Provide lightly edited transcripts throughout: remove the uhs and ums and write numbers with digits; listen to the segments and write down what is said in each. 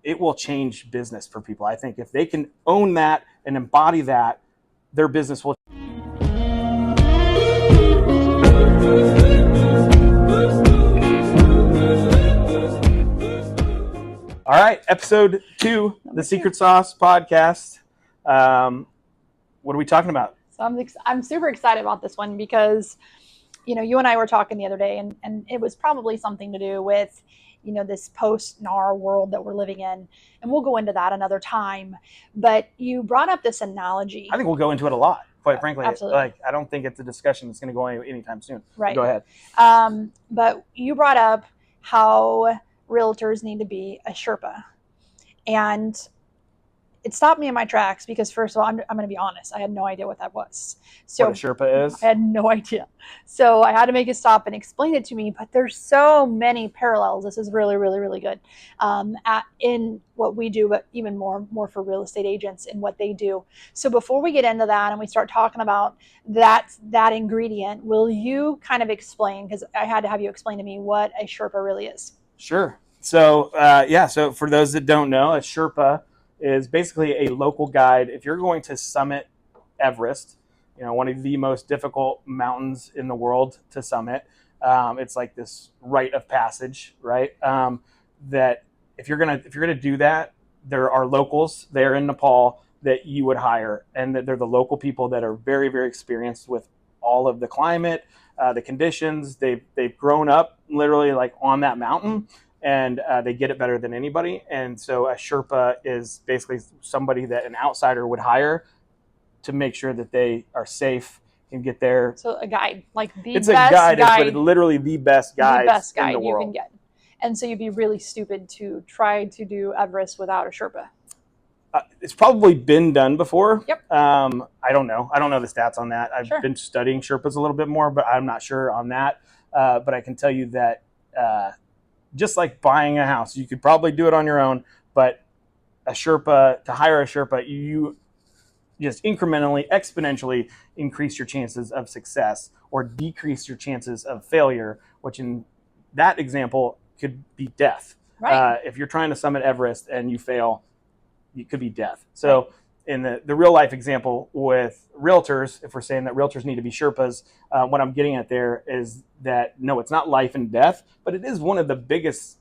it will change business for people. I think if they can own that and embody that, their business will. All right, episode 2, the Secret Sauce podcast. What are we talking about? So I'm super excited about this one because, you and I were talking the other day, and it was probably something to do with, this post-NAR world that we're living in. And we'll go into that another time. But you brought up this analogy. I think we'll go into it a lot, quite frankly. Absolutely. I don't think it's a discussion that's going to go anytime soon. Right. Go ahead. But you brought up how realtors need to be a Sherpa. And it stopped me in my tracks because, first of all, I'm going to be honest. I had no idea what that was. So what a Sherpa is? I had no idea. So I had to make it stop and explain it to me. But there's so many parallels. This is really, really, really good in what we do, but even more for real estate agents in what they do. So before we get into that and we start talking about that ingredient, will you kind of explain, because I had to have you explain to me what a Sherpa really is. Sure. So, so for those that don't know, a Sherpa is basically a local guide. If you're going to summit Everest, one of the most difficult mountains in the world to summit, it's like this rite of passage, right? That if you're gonna do that, there are locals there in Nepal that you would hire, and that they're the local people that are very, very experienced with all of the climate, the conditions. They've grown up literally like on that mountain. And they get it better than anybody. And so a Sherpa is basically somebody that an outsider would hire to make sure that they are safe and get there. So a guide, like it's best a guide, but it's literally the best guide in the world you can get. And so you'd be really stupid to try to do Everest without a Sherpa. It's probably been done before. Yep. I don't know the stats on that. I've been studying Sherpas a little bit more, but I'm not sure on that. But I can tell you that just like buying a house, you could probably do it on your own, but to hire a Sherpa, you just exponentially increase your chances of success or decrease your chances of failure, which in that example could be death. Right. If you're trying to summit Everest and you fail, it could be death. So in the real life example with realtors, if we're saying that realtors need to be Sherpas, what I'm getting at there is that, no, it's not life and death, but it is one of the biggest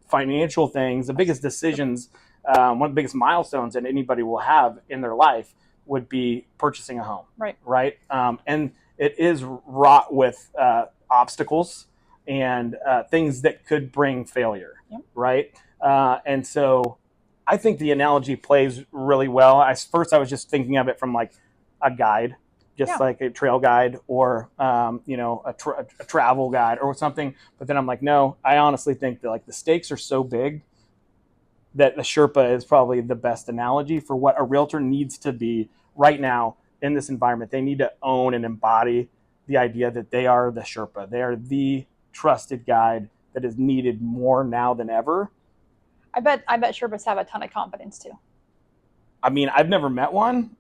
financial things, the biggest decisions, one of the biggest milestones that anybody will have in their life would be purchasing a home. Right. And it is wrought with obstacles and things that could bring failure. Yep. Right. And so I think the analogy plays really well. First, I was just thinking of it from like a guide, like a trail guide or, a travel guide or something. But then I'm like, no, I honestly think that like the stakes are so big that the Sherpa is probably the best analogy for what a realtor needs to be right now in this environment. They need to own and embody the idea that they are the Sherpa. They are the trusted guide that is needed more now than ever. I bet Sherpas have a ton of confidence too. I mean, I've never met one.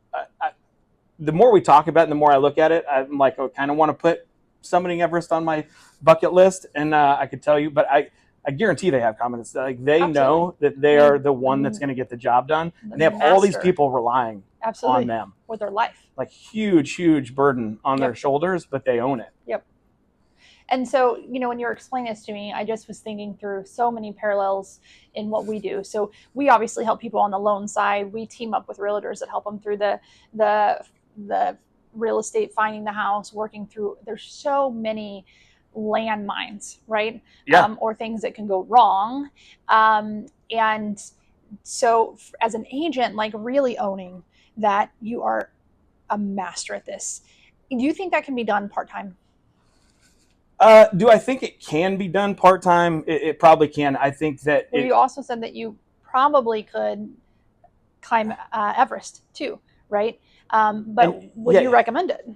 The more we talk about it, the more I look at it, I'm like, I kind of want to put summiting Everest on my bucket list. And I could tell you, but I guarantee they have confidence. Like they Absolutely. Know that they are the one that's going to get the job done. And they have all these people relying on them. With their life. Like huge burden on their shoulders, but they own it. Yep. And so, when you're explaining this to me, I just was thinking through so many parallels in what we do. So we obviously help people on the loan side. We team up with realtors that help them through the real estate, finding the house, working through. There's so many landmines, right? Yeah. Or things that can go wrong. And so as an agent, like really owning that you are a master at this. Do you think that can be done part-time? Do I think it can be done part-time? It probably can. I think that... Well, you also said that you probably could climb Everest too, right? But would you recommend it?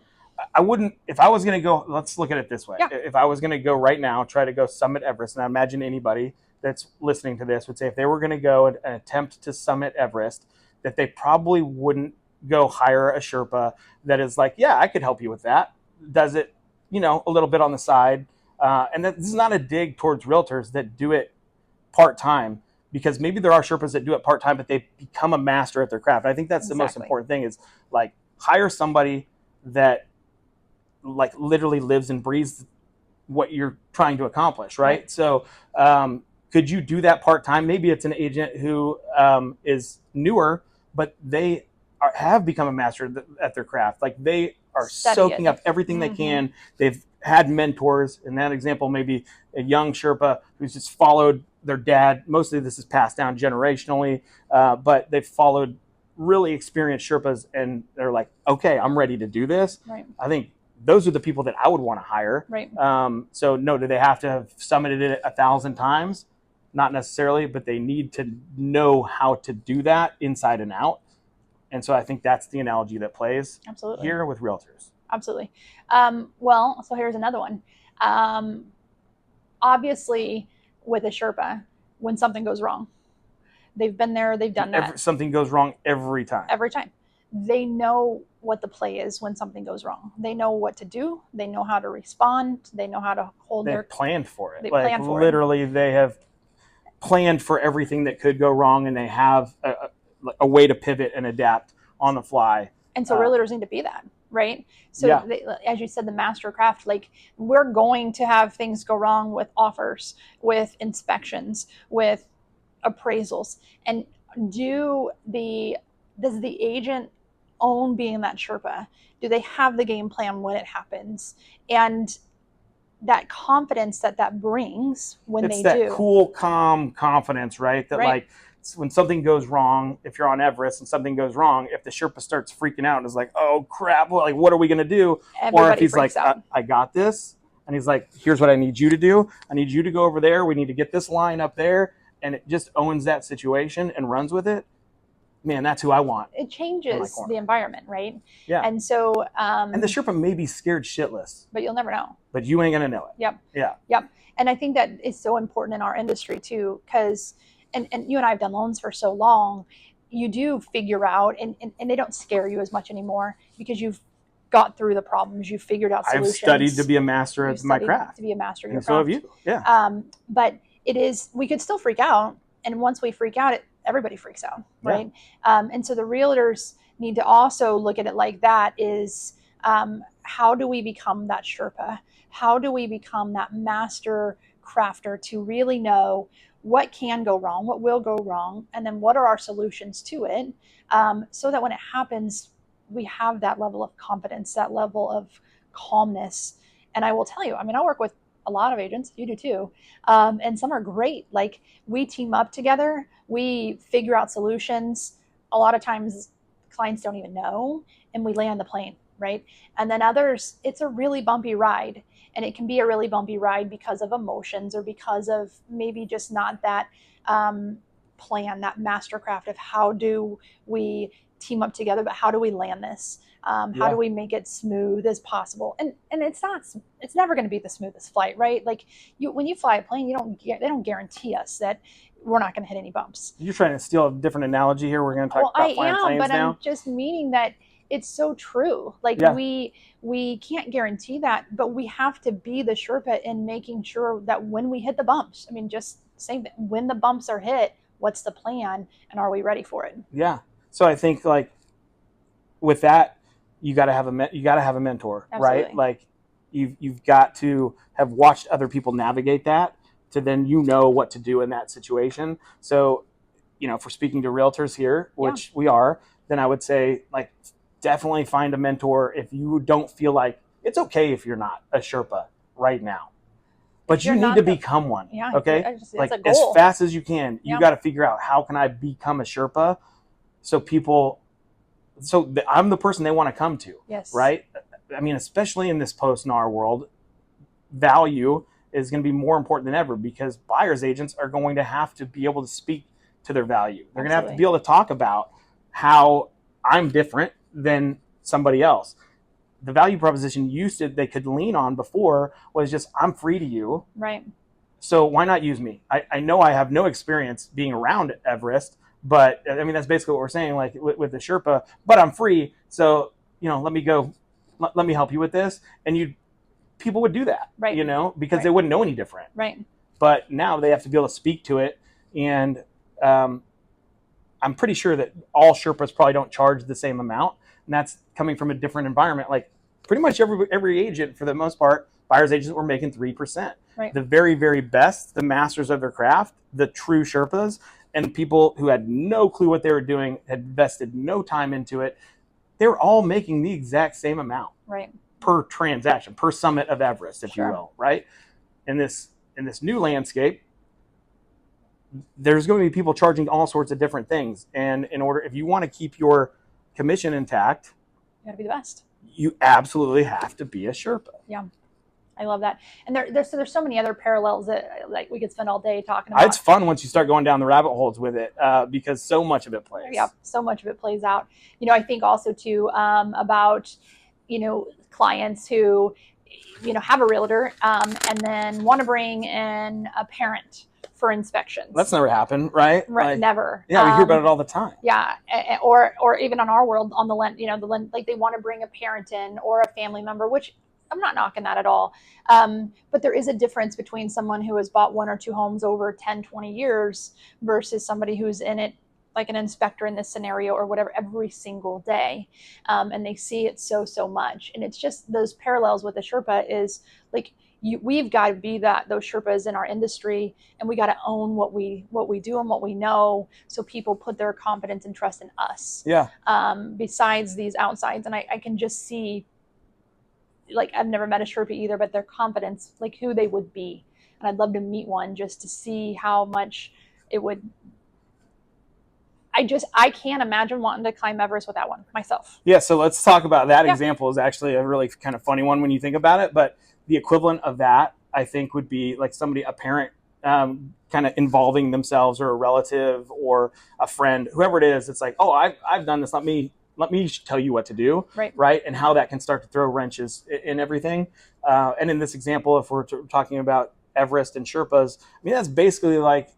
I wouldn't. If I was going to go, let's look at it this way. Yeah. If I was going to go right now, try to go summit Everest, and I imagine anybody that's listening to this would say if they were going to go and attempt to summit Everest, that they probably wouldn't go hire a Sherpa that is like, yeah, I could help you with that. Does it, a little bit on the side. And this is not a dig towards realtors that do it part-time. because maybe there are Sherpas that do it part-time, but they become a master at their craft. I think that's the most Exactly. important thing, is like hire somebody that like literally lives and breathes what you're trying to accomplish, right? So could you do that part-time? Maybe it's an agent who is newer, but they have become a master at their craft. Like they are soaking up everything they can. They've had mentors. In that example, maybe a young Sherpa who's just followed their dad. Mostly this is passed down generationally, but they've followed really experienced Sherpas, and they're like, okay, I'm ready to do this. Right. I think those are the people that I would want to hire. Right. So no, do they have to have summited it 1,000 times? Not necessarily, but they need to know how to do that inside and out. And so I think that's the analogy that plays Absolutely. here with realtors. Absolutely. Well, so here's another one. Obviously, with a Sherpa, when something goes wrong, they've been there, they've done that. Something goes wrong every time. Every time. They know what the play is when something goes wrong. They know what to do. They know how to respond. They know how to hold They've planned for it. They like planned for literally, they have planned for everything that could go wrong, and they have a way to pivot and adapt on the fly. And so realtors need to be that, right? So they, as you said, the master craft, like we're going to have things go wrong with offers, with inspections, with appraisals. And does the agent own being that Sherpa? Do they have the game plan when it happens? And that confidence that brings when it's they that do. Cool, calm confidence, right? That like when something goes wrong, if you're on Everest and something goes wrong, if the Sherpa starts freaking out and is like, oh crap, well, like what are we gonna do? Everybody or if he's like, I got this, and he's like, here's what I need you to do. I need you to go over there. We need to get this line up there, and it just owns that situation and runs with it. Man, that's who I want. It changes the environment, right? Yeah. And so and the Sherpa may be scared shitless, but you'll never know. But you ain't gonna know it. Yep. Yeah. Yep. And I think that is so important in our industry too, because and you and I have done loans for so long, you do figure out, and they don't scare you as much anymore because you've got through the problems, you've figured out solutions. I've studied to be a master at my craft. To be a master of your and craft. So have you. Yeah. But we could still freak out, and once we freak out, everybody freaks out, right? Yeah. And so the realtors need to also look at it like that: is how do we become that Sherpa? How do we become that master crafter to really know what can go wrong, what will go wrong, and then what are our solutions to it, so that when it happens, we have that level of confidence, that level of calmness. And I will tell you, I mean, I work with a lot of agents, you do too, and some are great. Like we team up together, we figure out solutions. A lot of times clients don't even know, and we land the plane, right? And then others, it's a really bumpy ride. And it can be a really bumpy ride because of emotions, or because of maybe just not that plan, that mastercraft of how do we team up together, but how do we land this? How do we make it smooth as possible? And it's never going to be the smoothest flight, right? Like when you fly a plane, they don't guarantee us that we're not going to hit any bumps. You're trying to steal a different analogy here. We're going to talk about flying planes but now. I'm just meaning that it's so true. Like we can't guarantee that, but we have to be the Sherpa in making sure that when we hit the bumps, I mean, just saying that when the bumps are hit, what's the plan, and are we ready for it? Yeah. So I think like with that, you got to have a mentor, Absolutely. Right? Like you've got to have watched other people navigate that to then what to do in that situation. So, if we're speaking to realtors here, which we are, then I would say like definitely find a mentor if you don't feel like it's okay if you're not a Sherpa right now. But you need to become one. Yeah, okay? Like as fast as you can, you got to figure out how can I become a Sherpa so I'm the person they want to come to. Yes. Right? I mean, especially in this post-NAR world, value is going to be more important than ever because buyer's agents are going to have to be able to speak to their value. They're going to have to be able to talk about how I'm different than somebody else. The value proposition they could lean on before was just, I'm free to you. Right. So why not use me? I know I have no experience being around Everest, but I mean, that's basically what we're saying, like with the Sherpa, but I'm free. So, let me help you with this. And people would do that, right? Because they wouldn't know any different. Right. But now they have to be able to speak to it. And I'm pretty sure that all Sherpas probably don't charge the same amount, and that's coming from a different environment. Like pretty much every agent, for the most part, buyer's agents were making 3%. Right. The very, very best, the masters of their craft, the true Sherpas, and people who had no clue what they were doing, had invested no time into it, they were all making the exact same amount. Right. Per transaction, per summit of Everest, if Sure. you will, right? In this new landscape, there's going to be people charging all sorts of different things. And if you want to keep your commission intact, you got to be the best. You absolutely have to be a Sherpa. Yeah. I love that. And there's so many other parallels that like we could spend all day talking about. It's fun once you start going down the rabbit holes with it, because so much of it plays. Yeah, so much of it plays out. I think also too about, clients who, have a realtor and then want to bring in a parent for inspections. That's never happened, right? Right, never. Yeah, we hear about it all the time. Yeah, or even on our world, on the lend, like they want to bring a parent in or a family member, which I'm not knocking that at all. But there is a difference between someone who has bought 1 or 2 homes over 10, 20 years versus somebody who's in it, like an inspector in this scenario or whatever, every single day. And they see it so much. And it's just those parallels with the Sherpa is like, we've got to be those Sherpas in our industry, and we got to own what we do and what we know, so people put their confidence and trust in us. Yeah. Besides these outsides, and I can just see, like, I've never met a Sherpa either, but their confidence, like who they would be, and I'd love to meet one just to see how much it would. I can't imagine wanting to climb Everest without one myself. Yeah, so let's talk about that. Example is actually a really kind of funny one when you think about it, but the equivalent of that, I think, would be like a parent kind of involving themselves, or a relative or a friend, whoever it is. It's like, oh, I've done this. Let me tell you what to do, right? And how that can start to throw wrenches in everything. And in this example, if we're talking about Everest and Sherpas, I mean, that's basically like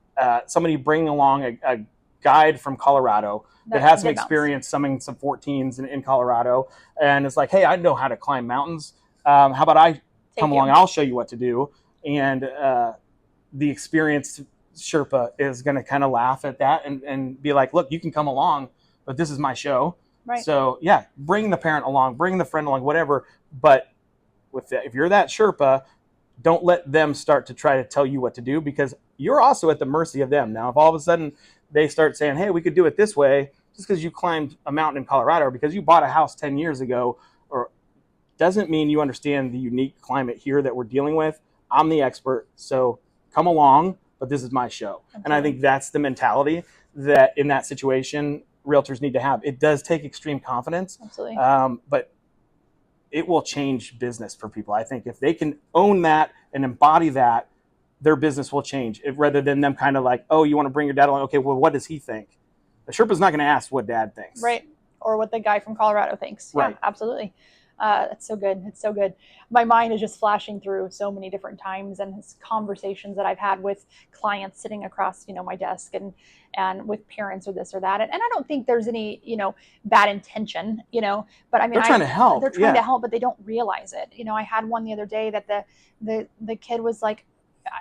somebody bringing along a guide from Colorado that has some experience summing some 14s in Colorado, and it's like, hey, I know how to climb mountains. How about I come along? I'll show you what to do. And the experienced Sherpa is going to kind of laugh at that and be like, look, you can come along, but this is my show. Right. So yeah, bring the parent along, bring the friend along, whatever. But if you're that Sherpa, don't let them start to try to tell you what to do, because you're also at the mercy of them. Now, if all of a sudden they start saying, hey, we could do it this way, just because you climbed a mountain in Colorado or because you bought a house 10 years ago, or doesn't mean you understand the unique climate here that we're dealing with. I'm the expert, so come along, but this is my show. Absolutely. And I think that's the mentality that in that situation realtors need to have. It does take extreme confidence. Absolutely. But it will change business for people. I think if they can own that and embody that, their business will change, rather than them kind of like, oh, you want to bring your dad along? Okay, well, what does he think? The Sherpa's not going to ask what dad thinks. Right. Or what the guy from Colorado thinks. Right. Yeah, absolutely. That's so good. It's so good. My mind is just flashing through so many different times and conversations that I've had with clients sitting across, my desk, and with parents or this or that. And I don't think there's any, bad intention, but I mean, they're trying to help. They're trying to help, but they don't realize it. I had one the other day that the kid was like,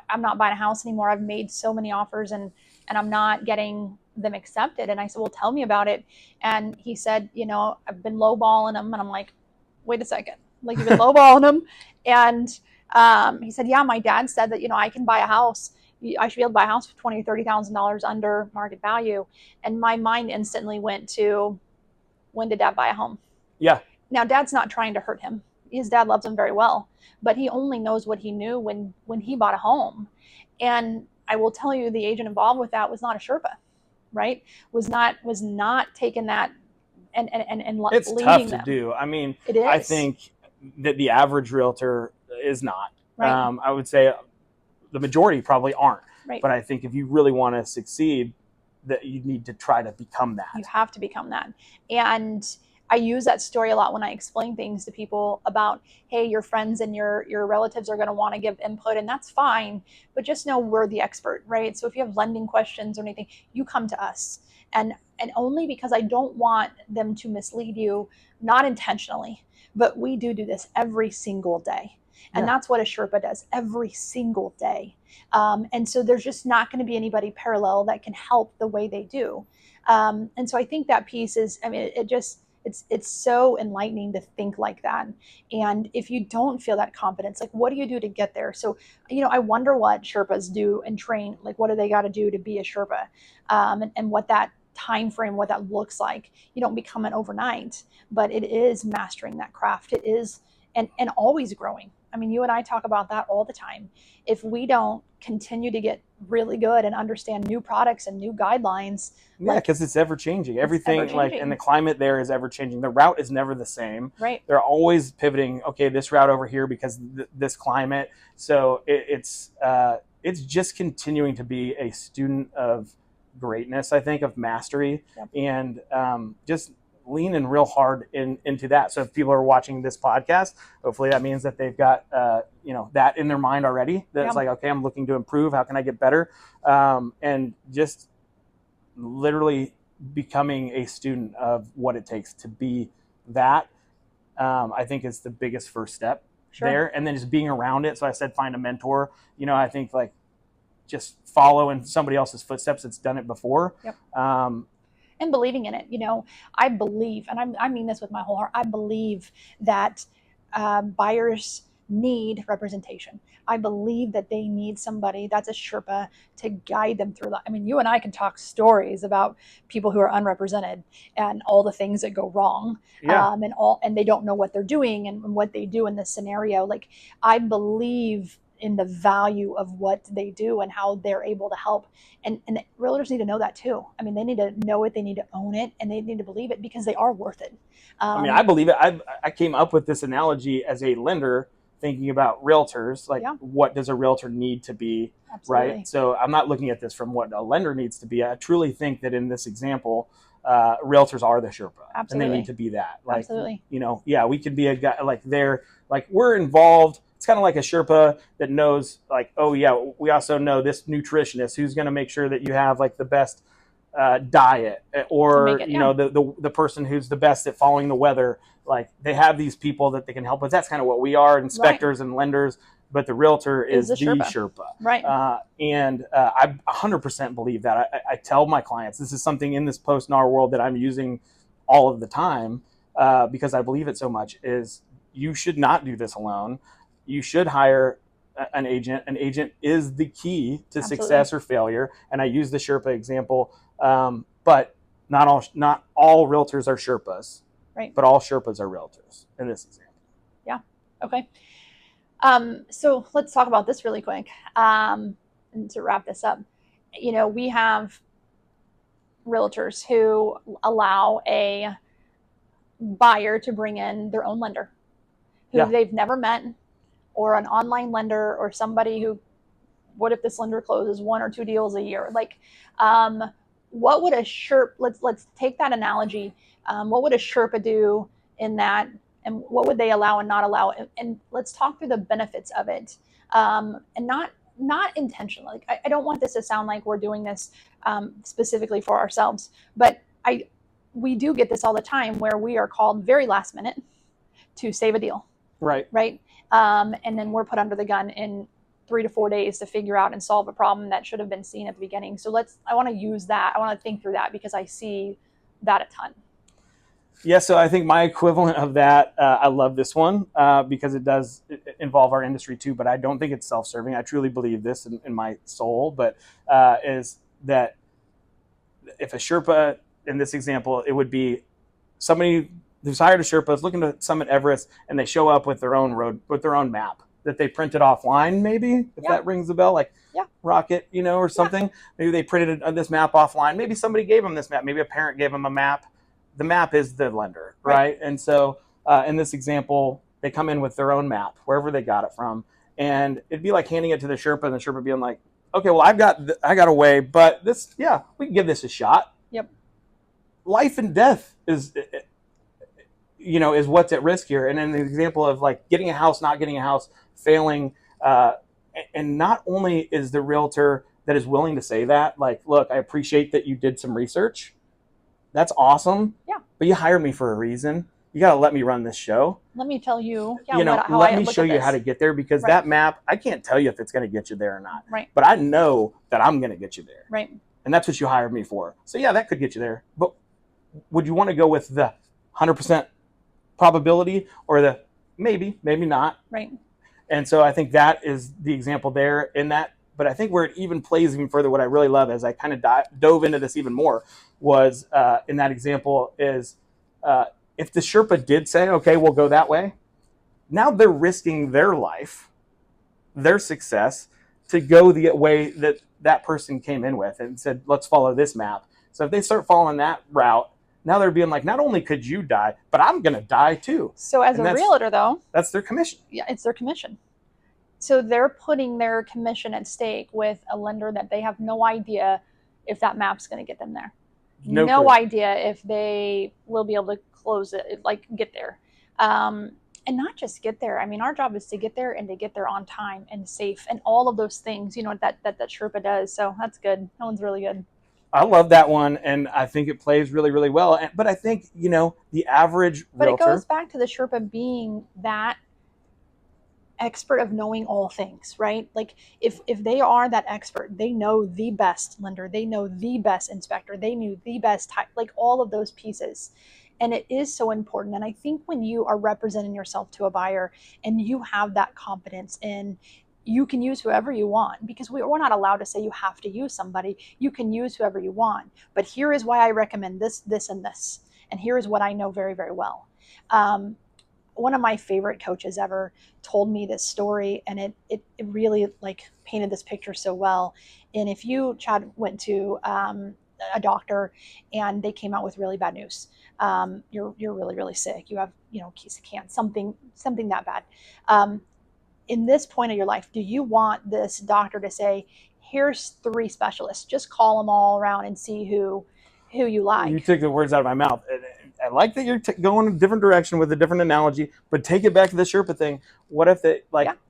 I'm not buying a house anymore. I've made so many offers and I'm not getting them accepted. And I said, well, tell me about it. And he said, I've been lowballing them. And I'm like, wait a second, like, you've been lowballing them? And he said, yeah, my dad said that, I can buy a house. I should be able to buy a house for $20,000 or $30,000 under market value. And my mind instantly went to, when did dad buy a home? Yeah. Now, dad's not trying to hurt him. His dad loves him very well, but he only knows what he knew when he bought a home. And I will tell you, the agent involved with that was not a Sherpa, right? Was not taking that and it's leading tough to them. do. I mean, it is. I think that the average realtor is not. Right. I would say the majority probably aren't. Right. But I think if you really want to succeed, that you need to try to become that. You have to become that. And I use that story a lot when I explain things to people about, hey, your friends and your relatives are going to want to give input, and that's fine, but just know we're the expert, right? So if you have lending questions or anything, you come to us. And only because I don't want them to mislead you, not intentionally, but we do this every single day. And that's what a Sherpa does every single day. And so there's just not going to be anybody parallel that can help the way they do. And so I think that piece is, I mean, it's so enlightening to think like that. And if you don't feel that confidence, like what do you do to get there? So, I wonder what Sherpas do and train, like what do they got to do to be a Sherpa, and what that time frame, what that looks like. You don't become it overnight, but it is mastering that craft. It is, and always growing. I mean, you and I talk about that all the time. If we don't continue to get really good and understand new products and new guidelines, because it's ever changing. Everything, like, and the climate there is ever changing. The route is never the same. Right. They're always pivoting. Okay, this route over here because this climate. So it's just continuing to be a student of greatness, I think, of mastery, and just leaning real hard into that. So if people are watching this podcast, hopefully that means that they've got that in their mind already. That's like, okay, I'm looking to improve. How can I get better? And just literally becoming a student of what it takes to be that. I think is the biggest first step there, and then just being around it. So I said find a mentor. I think like just follow in somebody else's footsteps that's done it before. And believing in it. I believe, and I mean this with my whole heart, I believe that buyers need representation. I believe that they need somebody that's a Sherpa to guide them through that. I mean, you and I can talk stories about people who are unrepresented and all the things that go wrong, and they don't know what they're doing and what they do in this scenario. Like, I believe in the value of what they do and how they're able to help. And realtors need to know that too. I mean, they need to know it, they need to own it, and they need to believe it because they are worth it. I believe it. I came up with this analogy as a lender thinking about realtors, like what does a realtor need to be, right? So I'm not looking at this from what a lender needs to be. I truly think that in this example, realtors are the Sherpa. And they need to be that. Like, we could be a guy like we're involved. It's kind of like a Sherpa that knows, like, oh yeah, we also know this nutritionist who's going to make sure that you have like the best diet, or the person who's the best at following the weather. Like, they have these people that they can help with. That's kind of what we are, inspectors and lenders. But the realtor is the Sherpa. Right. And I 100% believe that. I tell my clients, this is something in this post-NAR world that I'm using all of the time, because I believe it so much, is you should not do this alone. You should hire an agent. An agent is the key to success or failure. And I use the Sherpa example, but not all realtors are Sherpas, right? But all Sherpas are realtors in this example. Yeah. Okay. So let's talk about this really quick. And to wrap this up, we have realtors who allow a buyer to bring in their own lender who they've never met, or an online lender, or somebody who, what if this lender closes 1 or 2 deals a year? Like, what would a Sherpa, let's take that analogy. What would a Sherpa do in that, and what would they allow and not allow? And let's talk through the benefits of it, and not intentionally. Like, I don't want this to sound like we're doing this specifically for ourselves, but we do get this all the time where we are called very last minute to save a deal. Right. And then we're put under the gun in 3 to 4 days to figure out and solve a problem that should have been seen at the beginning. So I want to use that. I want to think through that because I see that a ton. Yeah. So I think my equivalent of that, I love this one because it does involve our industry too, but I don't think it's self-serving. I truly believe this in my soul, but is that if a Sherpa, in this example, it would be somebody who's hired a Sherpa, is looking to summit Everest, and they show up with their own map that they printed offline, maybe, if that rings a bell, like Rocket, or something. Maybe they printed this map offline. Maybe somebody gave them this map. Maybe a parent gave them a map. The map is the lender, right? And so in this example, they come in with their own map, wherever they got it from. And it'd be like handing it to the Sherpa, and the Sherpa being like, okay, well, I got a way, but this, we can give this a shot. Yep. Life and death is what's at risk here. And in the example of like getting a house, not getting a house, failing, and not only is the realtor that is willing to say that, like, look, I appreciate that you did some research. That's awesome. Yeah. But you hired me for a reason. you got to let me run this show. Let me tell you, How let me show you how to get there, because that map, I can't tell you if it's going to get you there or not. Right. But I know that I'm going to get you there. Right. And that's what you hired me for. So yeah, that could get you there. But would you want to go with the 100% probability or the maybe not? Right. And so I think that is the example there in that. But I think where it even plays even further, what I really love as I kind of dove into this even more was in that example is if the Sherpa did say, okay, we'll go that way, now they're risking their life, their success, to go the way that that person came in with and said, let's follow this map. So if they start following that route, now they're being like, not only could you die, but I'm going to die too. So as a realtor, though, that's their commission. Yeah, it's their commission. So they're putting their commission at stake with a lender that they have no idea if that map's going to get them there. No idea if they will be able to close it, like get there. And not just get there. I mean, our job is to get there and to get there on time and safe and all of those things, that Sherpa does. So that's good. That one's really good. I love that one, and I think it plays really, really well. But I think, the average realtor... But it goes back to the Sherpa being that expert of knowing all things, right? Like if they are that expert, they know the best lender, they know the best inspector, they knew the best type, like all of those pieces. And it is so important. And I think when you are representing yourself to a buyer and you have that confidence in, you can use whoever you want, because we're not allowed to say you have to use somebody. You can use whoever you want. But here is why I recommend this, this, and this. And here is what I know very, very well. One of my favorite coaches ever told me this story, and it really like painted this picture so well. And if you, Chad, went to a doctor and they came out with really bad news, you're really, really sick, you have, cancer, something that bad. In this point of your life, do you want this doctor to say, here's 3 specialists, just call them all around and see who you like? You took the words out of my mouth. I like that you're going a different direction with a different analogy, but take it back to the Sherpa thing. What if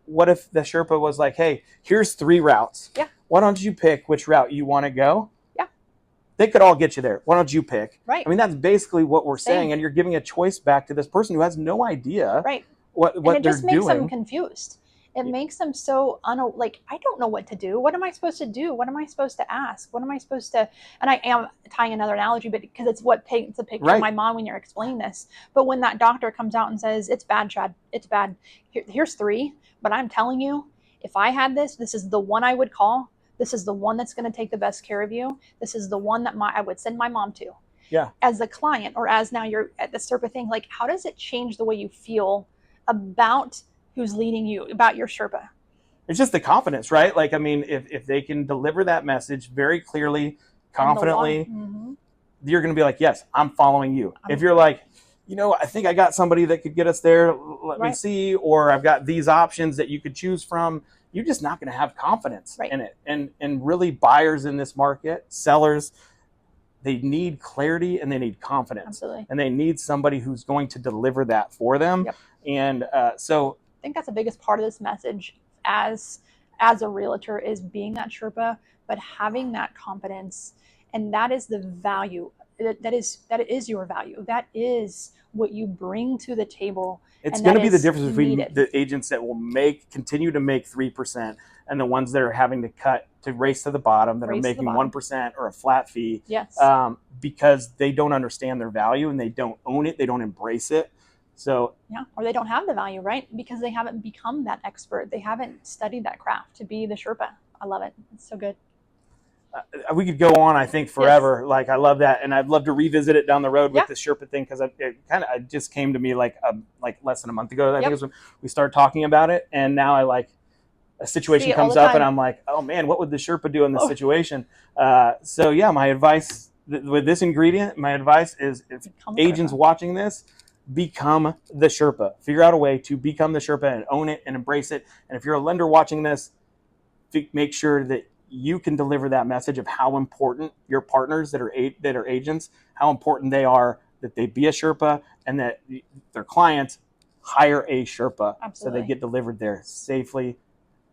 what if the Sherpa was like, hey, here's 3 routes. Yeah. Why don't you pick which route you want to go? Yeah. They could all get you there. Why don't you pick? Right. I mean, that's basically what we're saying. And you're giving a choice back to this person who has no idea what they're doing. And it just makes them confused. It makes them so I don't know what to do. What am I supposed to do? What am I supposed to ask? What am I supposed to? And I am tying another analogy, but because it's what paints a picture in my mind when you're explaining this. But when that doctor comes out and says, it's bad, Chad, it's bad. Here's 3, but I'm telling you, if I had this is the one I would call. This is the one that's going to take the best care of you. This is the one that I would send my mom to. Yeah. As a client, or as now you're at the Sherpa thing, like how does it change the way you feel about who's leading you, about your Sherpa? It's just the confidence, right? Like, I mean, if they can deliver that message very clearly, confidently, you're going to be like, yes, I'm following you. If you're like, I think I got somebody that could get us there, let me see, or I've got these options that you could choose from, you're just not going to have confidence in it. And really, buyers in this market, sellers, they need clarity and they need confidence. Absolutely. And they need somebody who's going to deliver that for them. Yep. And so I think that's the biggest part of this message as a realtor, is being that Sherpa, but having that confidence. And that is the value. That is your value. That is what you bring to the table. It's going to be the difference between the agents that will continue to make 3% and the ones that are having to cut to race to the bottom, that are making 1% or a flat fee. Yes. Because they don't understand their value and they don't own it. They don't embrace it. So yeah, or they don't have the value, right? Because they haven't become that expert. They haven't studied that craft to be the Sherpa. I love it. It's so good. We could go on, I think, forever. Yes. Like, I love that, and I'd love to revisit it down the road with the Sherpa thing, because it just came to me like less than a month ago. I think it was when we started talking about it, and now a situation comes up, and I'm like, oh man, what would the Sherpa do in this situation? So yeah, my advice with this ingredient, is if agents watching this, become the Sherpa. Figure out a way to become the Sherpa and own it and embrace it. And if you're a lender watching this, make sure that you can deliver that message of how important your partners that are agents, how important they are that they be a Sherpa, and that their clients hire a Sherpa. Absolutely. So they get delivered there safely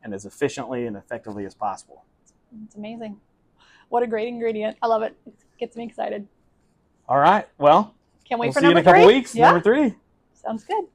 and as efficiently and effectively as possible. It's amazing. What a great ingredient. I love it. It gets me excited. All right. Well, can't wait for see you in a couple weeks. Number 3. Sounds good.